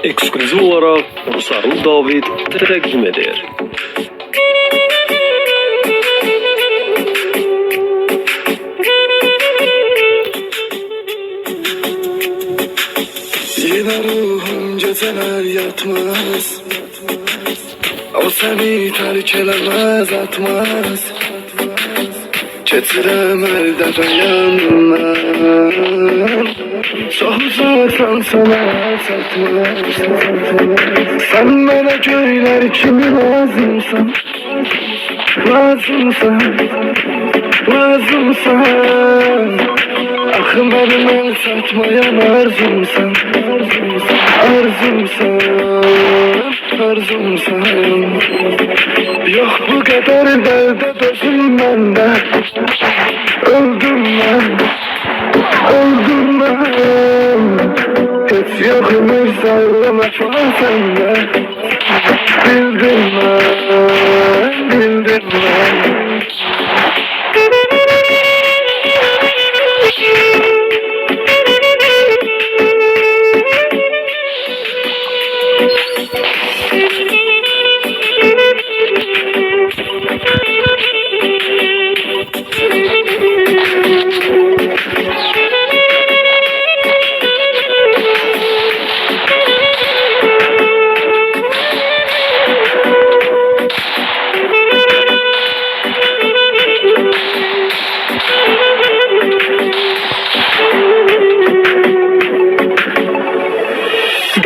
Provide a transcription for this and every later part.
ekskluziv olarak Rusarlı David təqdim edir. Yine ruhum geceler yatmaz, o seni terk elemez atmaz. Keçirəm hər dəfə yanından, çox uzaqsan sana çatmaz. Sən mənə göylər kimi lazımsan, lazımsan, lazımsan. Axı mənim el çatmayan arzumsan, arzumsan, arzumsan. Yox bu qədər dərdə dözüm məndə, öldüm mən, öldüm mən. Heç yox ümid sağlamaq var səndə, bildim mən, bildim mən.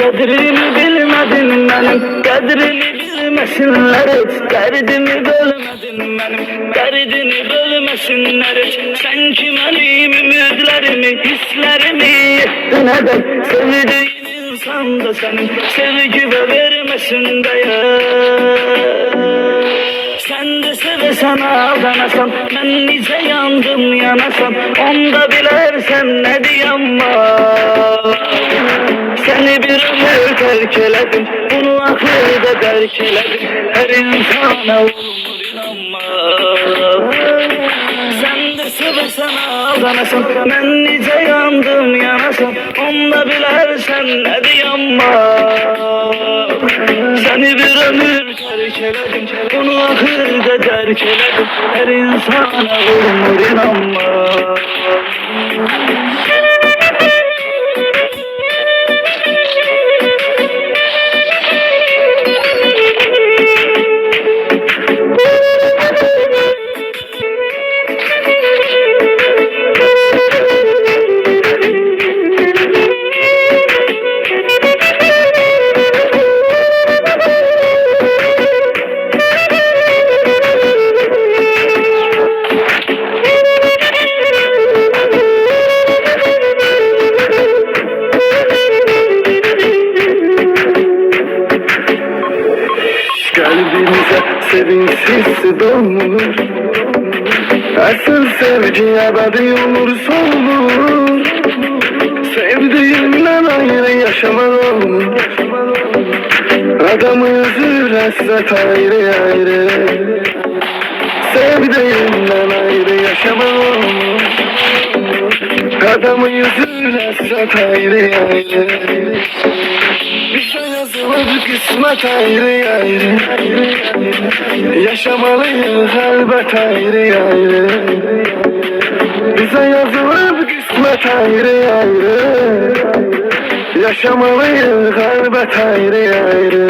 Qədrini bilmədin mənim, qədrini bilməsinlər heç. Dərdimi bölmədin mənim, dərdini bölməsinlər heç. Sən ki mənim ümidlərimi, hisslərimi yetdin ədək. Sevdiyin insan da sənin sevgi və verməsin dəyər. Sən də sevəsən aldanasan, mən necə yandım yanasan, onda bilərsən nə deyəm var. Səni bir ömür tərk elədim, bunu axırda dərk elədim. Hər insana olmur inanmaq. Sən də sevəsən aldanasan, mən necə yandım yanasan, onda bilərsən nə deyəm var. Səni bir ömür tərk elədim, bunu axırda dərk elədim. Hər insana olmur inanmaq. Kalbimize sevinçsiz dolmuş, asıl sevgi ebedi olur solur. Sevdiğimden ayrı yaşamak olmuş, adamı üzür hasret ayrı ayrı. Sevdiğimden ayrı yaşamak olmuş, adamı üzür hasret ayrı ayrı. Bize yazılır kısmet ayrı ayrı, yaşamalıyız elbet ayrı ayrı. Bize yazılır kısmet ayrı ayrı, yaşamalıyız elbet ayrı ayrı.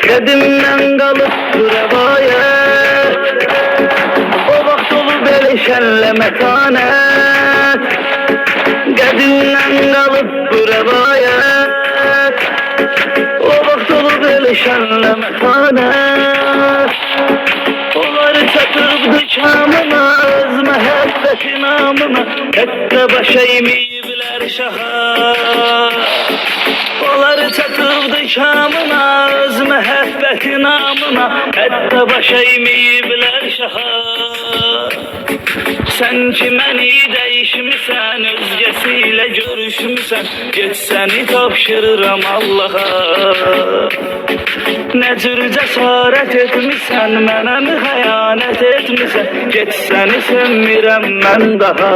Qədimdən qalıb rəvayət, o vaxt olub elə şənlə mətanət. Qədimdən qalıb rəvayət, o vaxt olub elə şənlə mətanət. Onlar çatırdı kamına, öz məhəbbəti namına, hətta baş əyməyiblər şaha. Onlar çatırdı kamına, öz məhəbbəti namına, hətta baş əyməyiblər şaha. Sen ki məni dəyiş içmişsən, özgəsiyle görüşmüsən. Get səni tapşırıram Allaha. Nə cür cəsarət etmişsən, mənə mi xəyanət etmişsən? Get səni sevmirəm mən daha.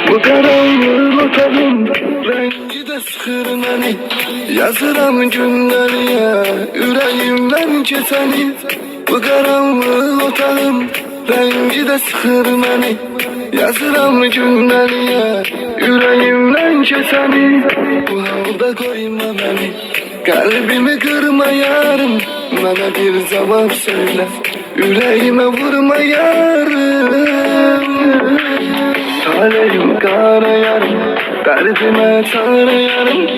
Bu karanlık otalım, rengi de sıkır beni. Yazıram günleriye, yüreğimden keseni. Bu karanlık otalım, rengi de sıkır beni. Yazıram günleriye, yüreğimden keseni. Bu halda koyma beni, kalbimi kırma yarım. Bana bir cevap söyle, yüreğime vurma yarım. Taleyim kara yarım, derdime çare yarım.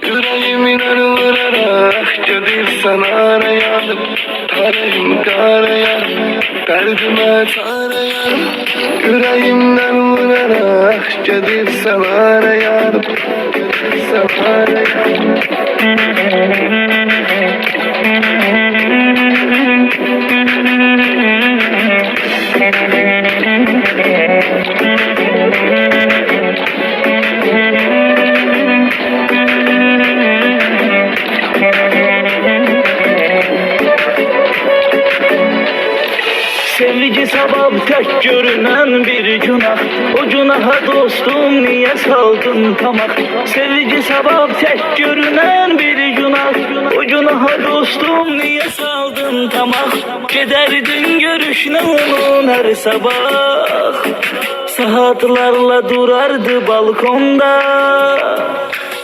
Yüreğimden vurarak gelirsen arayalım. Taleyim kara yarım, derdime çare yarım. Yüreğimden vurarak gelirsen arayalım. Gelirsen arayalım. Sevgi sabab tek görünen bir günah. O günaha dostum niye saldın tamak? Sevgi sabab tek görünen bir günah. O günaha dostum niye saldın tamak? Gederdin görüşüne onun her sabah. Saatlarla durardı balkonda.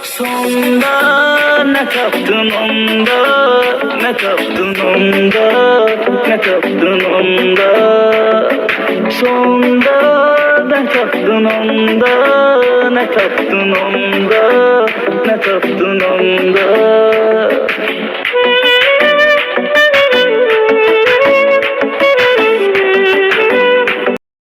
Sonda ne taptın onda, ne taptın onda, ne taptın onda. Sonda ne taptın onda, ne taptın onda.